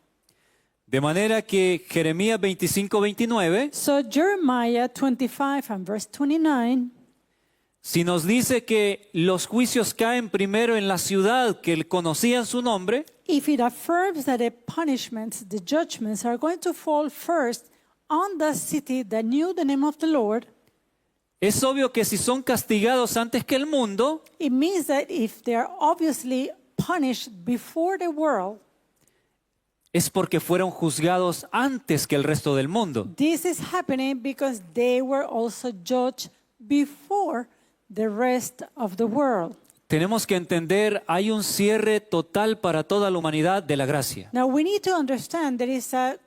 De manera que Jeremías 25:29, So Jeremiah 25 and verse 29, si nos dice que los juicios caen primero en la ciudad que conocían su nombre, if it affirms that the punishments, the judgments are going to fall first on the city that knew the name of the Lord, es obvio que si son castigados antes que el mundo, it means that if they are obviously punished before the world, es porque fueron juzgados antes que el resto del mundo. this is happening because they were also judged before the rest of the world. Tenemos que entender, hay un cierre total para toda la humanidad de la gracia. Now we need to understand there is a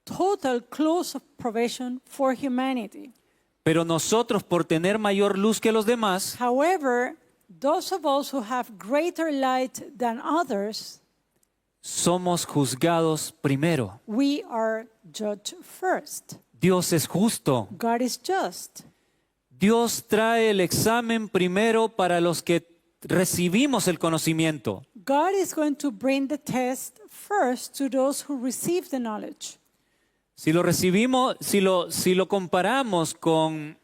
total close of probation for humanity. Pero nosotros, por tener mayor luz que los demás, However, those of us who have greater light than others, somos juzgados primero. we are judged first. Dios es justo. God is just. Dios trae el examen primero para los que recibimos el conocimiento. God is going to bring the test first to those who receive the knowledge. Si lo recibimos, si lo comparamos con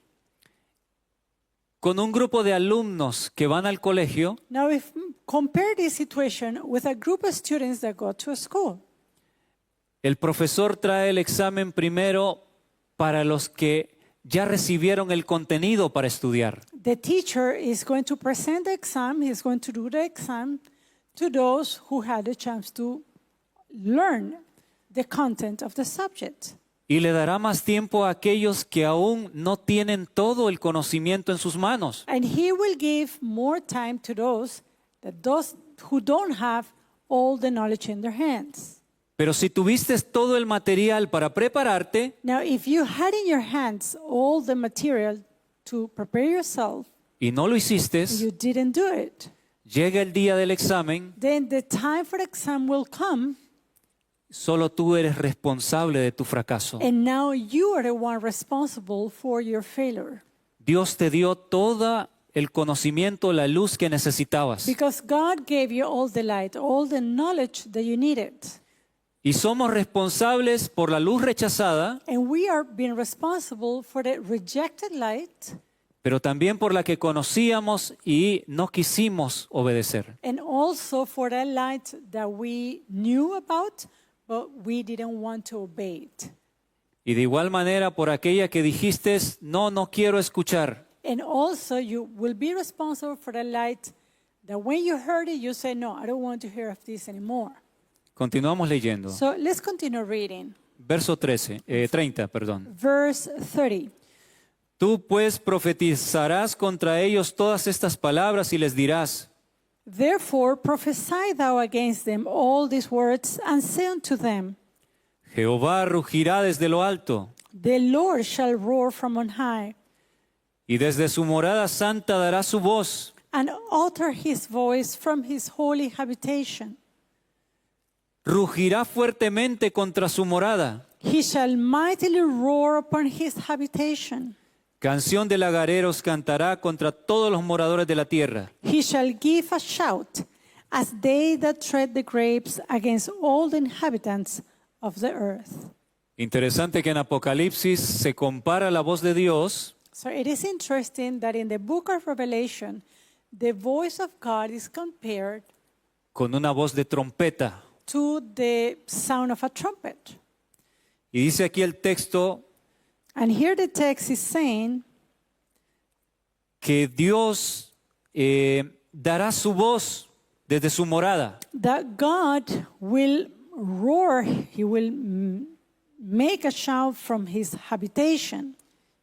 un grupo de alumnos que van al colegio, Now, if compare this situation with a group of students that go to a school, el profesor trae el examen primero para los que ya recibieron el contenido para estudiar. the teacher is going to present the exam, he's going to do the exam to those who had a chance to learn the content of the subject. Y le dará más tiempo a aquellos que aún no tienen todo el conocimiento en sus manos. And he will give more time to those who don't have all the knowledge in their hands. Pero si tuviste todo el material para prepararte Now, if you had in your hands all the material to prepare yourself, y no lo hiciste, and you didn't do it, llega el día del examen, then the time for the exam will come, solo tú eres responsable de tu fracaso. and now you are the one responsible for your failure. Dios te dio todo el conocimiento, la luz que necesitabas. Because God gave you all the light, all the knowledge that you needed. Y somos responsables por la luz rechazada, And we are being responsible for the rejected light pero también por la que conocíamos y no quisimos obedecer. and also for the light that we knew about, but we didn't want to obey it. Y de igual manera por aquella que dijiste, no, no quiero escuchar. And also you will be responsible for the light that when you heard it, you say, no, I don't want to hear of this anymore. Continuamos leyendo. So let's continue reading. Verso 30, perdón. Verse 30. Tú pues profetizarás contra ellos todas estas palabras y les dirás, Therefore prophesy thou against them all these words, and say unto them, Jehová rugirá desde lo alto, the Lord shall roar from on high, y desde su morada santa dará su voz. and utter his voice from his holy habitation. Rugirá fuertemente contra su morada. He shall mightily roar upon his habitation. Canción de lagareros cantará contra todos los moradores de la tierra. He shall give a shout, as they that tread the grapes, against all the inhabitants of the earth. Interesante que en Apocalipsis se compara la voz de Dios So it is interesting that in the book of Revelation, the voice of God is compared con una voz de trompeta. to the sound of a trumpet. Y dice aquí el texto And here the text is saying que Dios dará su voz desde su morada. that God will roar, he will make a shout from his habitation.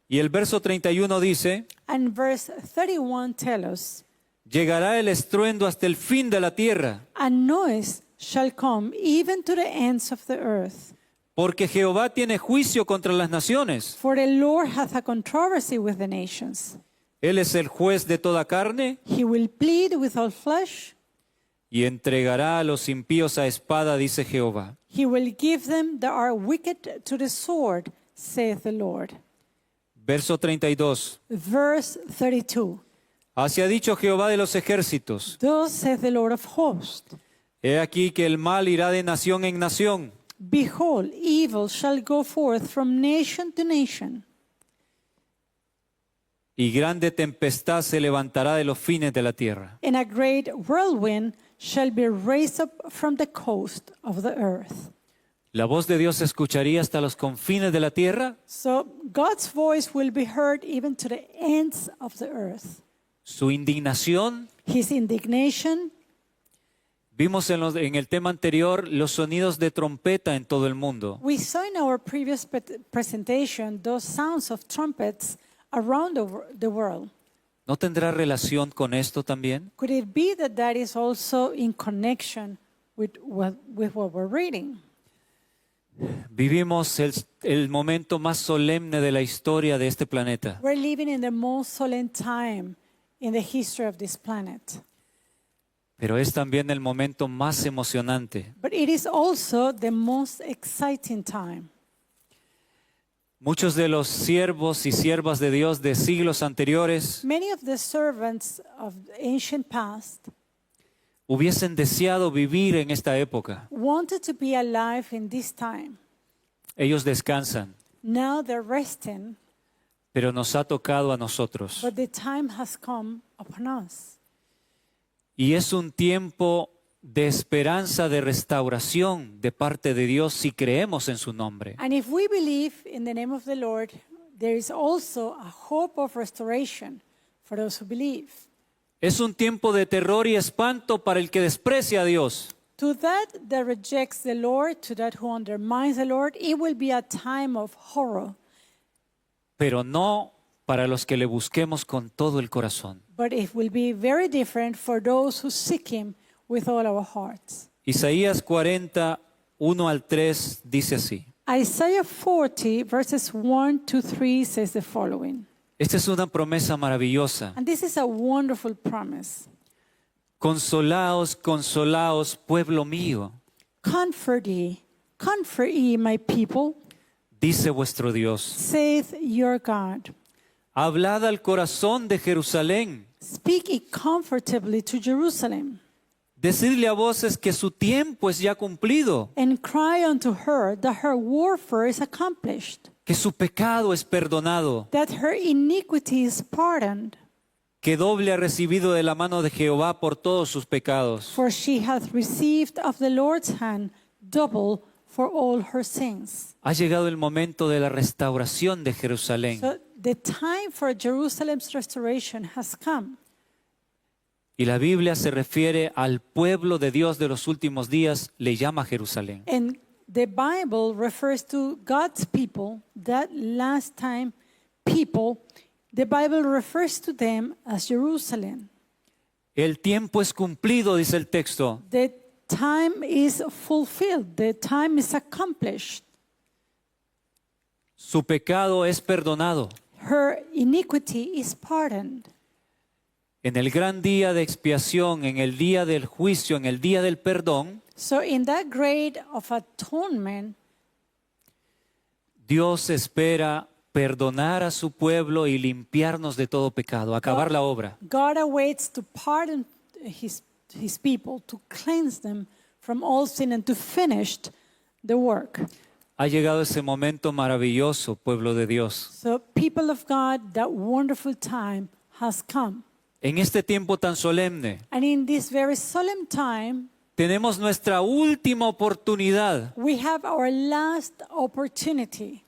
Y el verso 31 dice, And verse 31 tells us, llegará el estruendo hasta el fin de la tierra, a noise shall come even to the ends of the earth. porque Jehová tiene juicio contra las naciones. For the Lord hath a controversy with the nations. Él es el juez de toda carne He will plead with all flesh. y entregará a los impíos a espada, dice Jehová. He will give them that are wicked to the sword, saith the Lord. Verso 32. Verse 32. Así ha dicho Jehová de los ejércitos. Thus saith the Lord of hosts. He aquí que el mal irá de nación en nación, Behold, evil shall go forth from nation to nation, y grande tempestad se levantará de los fines de la tierra. and a great whirlwind shall be raised up from the coast of the earth. ¿La voz de Dios se escucharía hasta los confines de la tierra? So God's voice will be heard even to the ends of the earth. Su indignación. His indignation. Vimos en el tema anterior los sonidos de trompeta en todo el mundo. We saw in our previous presentation those sounds of trumpets around the world. ¿No tendrá relación con esto también? Could it be that that is also in connection with what we're reading? Vivimos el momento más solemne de la historia de este planeta. We're living in the most solemn time in the history of this planet. Pero es también el momento más emocionante. But it is also the most exciting time. Muchos de los siervos y siervas de Dios de siglos anteriores Many of the servants of the ancient past hubiesen deseado vivir en esta época. wanted to be alive in this time. Ellos descansan, Now they're resting, pero nos ha tocado a nosotros. but the time has come upon us. Y es un tiempo de esperanza, de restauración de parte de Dios si creemos en su nombre. And if we believe in the name of the Lord, there is also a hope of restoration for those who believe. Es un tiempo de terror y espanto para el que desprecia a Dios. To that rejects the Lord, to that who undermines the Lord, it will be a time of horror. Pero no para los que le busquemos con todo el corazón. But it will be very different for those who seek Him with all our hearts. Isaías 40, 1 al 3 dice así. Isaiah 40, verses 1 to 3 says the following. Esta es una promesa maravillosa. And this is a wonderful promise. Consolaos, consolaos, pueblo mío, Comfort ye, my people, dice vuestro Dios. saith your God. Hablad al corazón de Jerusalén. Speak it comfortably to Jerusalem, Decidle a voces que su tiempo es ya cumplido, and cry unto her that her warfare is accomplished, que su pecado es perdonado, that her iniquity is pardoned, que doble ha recibido de la mano de Jehová por todos sus pecados. for she hath received of the Lord's hand double for all her sins. Ha llegado el momento de la restauración de Jerusalén. So the time for Jerusalem's restoration has come. Y la Biblia se refiere al pueblo de Dios de los últimos días, le llama Jerusalén. And the Bible refers to God's people, that last time people. The Bible refers to them as Jerusalem. El tiempo es cumplido, dice el texto. The time is fulfilled. The time is accomplished. Su pecado es perdonado. Her iniquity is pardoned. En el gran día de expiación, en el día del juicio, en el día del perdón, So in that grade of atonement, Dios espera perdonar a su pueblo y limpiarnos de todo pecado, acabar la obra. God awaits to pardon his people, to cleanse them from all sin and to finish the work. Ha llegado ese momento maravilloso, pueblo de Dios. So people of God, that wonderful time has come. En este tiempo tan solemne, And in this very solemn time, tenemos nuestra última oportunidad we have our last opportunity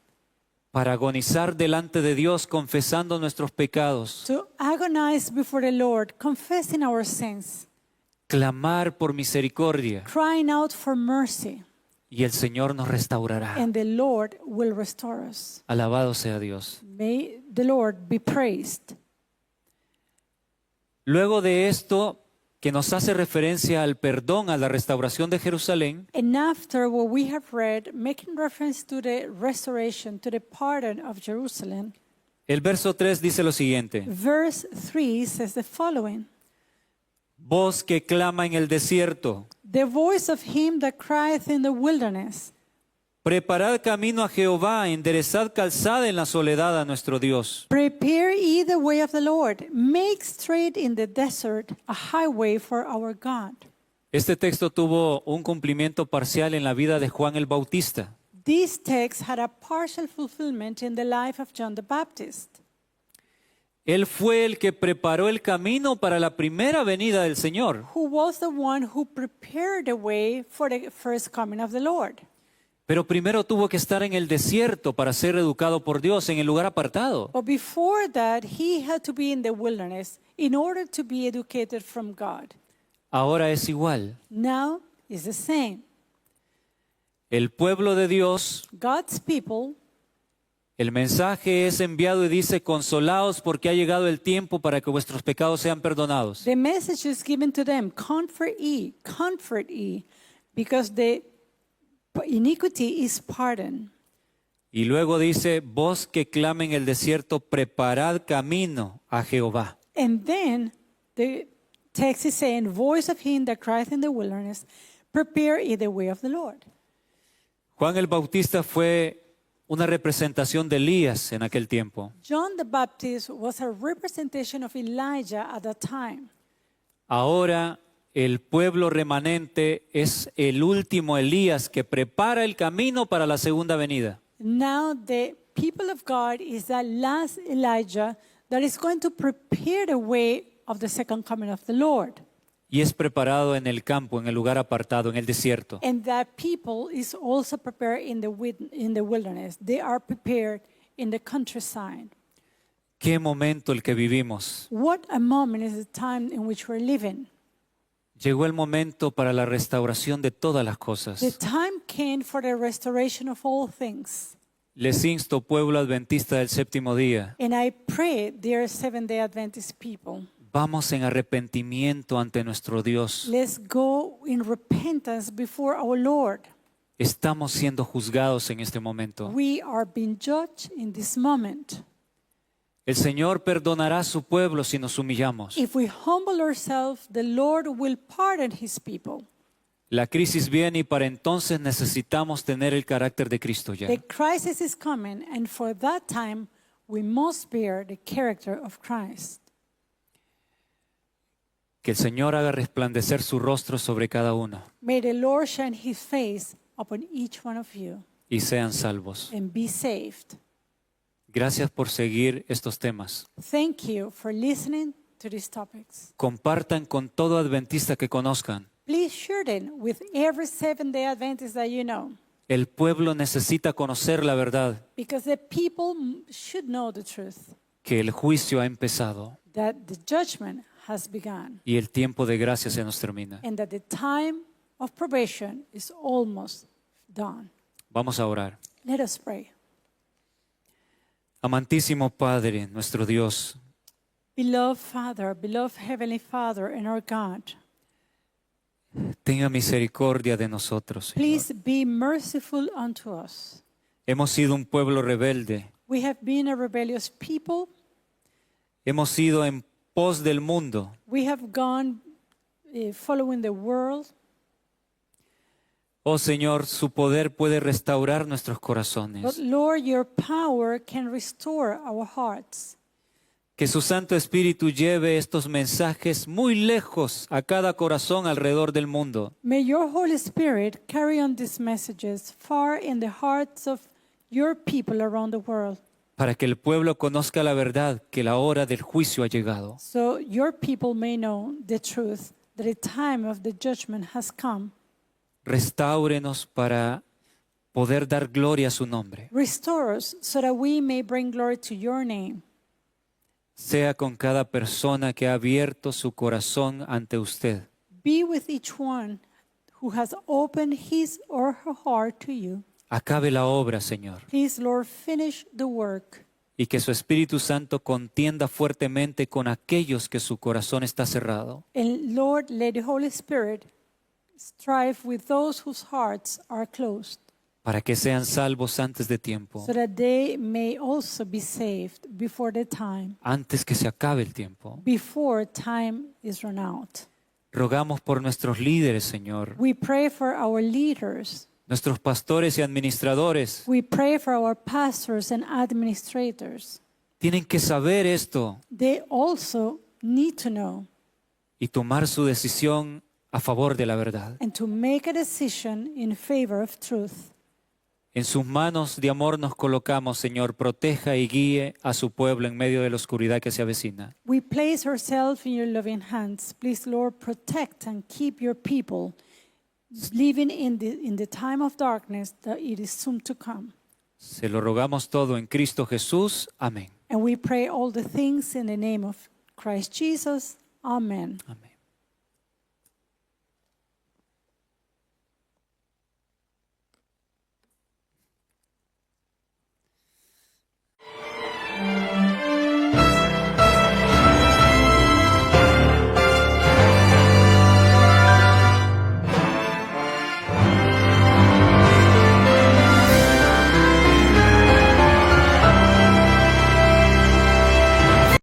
para agonizar delante de Dios confesando nuestros pecados, to agonize before the Lord, confessing our sins, clamar por misericordia crying out for mercy, y el Señor nos restaurará. and the Lord will restore us. Alabado sea Dios. May the Lord be praised. Luego de esto, que nos hace referencia al perdón, a la restauración de Jerusalén, And after what we have read, making reference to the restoration, to the pardon of Jerusalem, el verso 3 dice lo siguiente. verse 3 says the following. Voz que clama en el desierto, The voice of him that crieth in the wilderness, preparad camino a Jehová, enderezad calzada en la soledad a nuestro Dios. prepare ye the way of the Lord, make straight in the desert a highway for our God. Este texto tuvo un cumplimiento parcial en la vida de Juan el Bautista. This text had a partial fulfillment in the life of John the Baptist. Él fue el que preparó el camino para la primera venida del Señor. Who was the one who prepared the way for the first coming of the Lord. Pero primero tuvo que estar en el desierto para ser educado por Dios, en el lugar apartado. But before that, he had to be in the wilderness in order to be educated from God. Ahora es igual. Now is the same. El pueblo de Dios God's people El mensaje es enviado y dice, consolaos porque ha llegado el tiempo para que vuestros pecados sean perdonados. The message is given to them, comfort ye, because the iniquity is pardoned. Y luego dice, voz que clama en el desierto, preparad camino a Jehová. And then the text is saying, voice of him that crieth in the wilderness, prepare ye the way of the Lord. Juan el Bautista fue una representación de Elías en aquel tiempo. John the Baptist was a representation of Elijah at that time. Ahora el pueblo remanente es el último Elías que prepara el camino para la segunda venida. Now the people of God is that last Elijah that is going to prepare the way of the second coming of the Lord. Y es preparado en el campo, en el lugar apartado, en el desierto. And that people is also prepared in the wilderness. They are prepared in the countryside. ¿Qué momento el que vivimos? What a moment is the time in which we're living. Llegó el momento para la restauración de todas las cosas. The time came for the restoration of all things. Les insto, pueblo adventista del séptimo día, And I pray, dear Seventh-day Adventist people, vamos en arrepentimiento ante nuestro Dios. let's go in repentance before our Lord. Estamos siendo juzgados en este momento. We are being judged in this moment. El Señor perdonará a su pueblo si nos humillamos. If we humble ourselves, the Lord will pardon his people. La crisis viene y para entonces necesitamos tener el carácter de Cristo ya. The crisis is coming, and for that time, we must bear the character of Christ. Que el Señor haga resplandecer su rostro sobre cada uno May the Lord shine his face upon each one of you y sean salvos. and be saved. Gracias por seguir estos temas. Thank you for listening to these topics. Compartan con todo adventista que conozcan. Please share them with every Seventh-day Adventist that you know, El pueblo necesita conocer la verdad, because the people should know the truth, que el juicio ha empezado that the judgment has begun, y el tiempo de gracia se nos termina. and that the time of probation is almost done. Vamos a orar. Let us pray. Amantísimo Padre, nuestro Dios, Beloved Father, beloved Heavenly Father, and our God, tenga misericordia de nosotros, Señor. please be merciful unto us. Hemos sido un pueblo rebelde. We have been a rebellious people. Hemos sido en pos del mundo. We have gone following the world. Oh Señor, su poder puede restaurar nuestros But corazones. Lord, your power can restore our hearts. Que su Santo Espíritu lleve estos mensajes muy lejos a cada corazón alrededor del mundo. May your Holy Spirit carry on these messages far in the hearts of your people around the world, Para que el pueblo conozca la verdad, que la hora del juicio ha llegado. so your people may know the truth, that the time of the judgment has come. Restáurenos para poder dar gloria a su nombre. Restore us so that we may bring glory to your name. Sea con cada persona que ha abierto su corazón ante usted. Be with each one who has opened his or her heart to you. Acabe la obra, Señor, Please, Lord, finish the work. y que su Espíritu Santo contienda fuertemente con aquellos que su corazón está cerrado. And Lord, let the Holy Spirit strive with those whose hearts are closed, Para que sean salvos antes de tiempo, so that they may also be saved before the time, antes que se acabe el tiempo. before time is run out. Rogamos por nuestros líderes, Señor, We pray for our leaders. nuestros pastores y administradores. We pray for our pastors and administrators. Tienen que saber esto They also need to know y tomar su decisión a favor de la verdad. and to make a decision in favor of truth. En sus manos de amor nos colocamos, Señor, proteja y guíe a su pueblo en medio de la oscuridad que se avecina. We place ourselves in your loving hands. Please, Lord, protect and keep your people living in the time of darkness that it is soon to come. Se lo rogamos todo en Cristo Jesús. Amén. And we pray all the things in the name of Christ Jesus. Amen. Amén.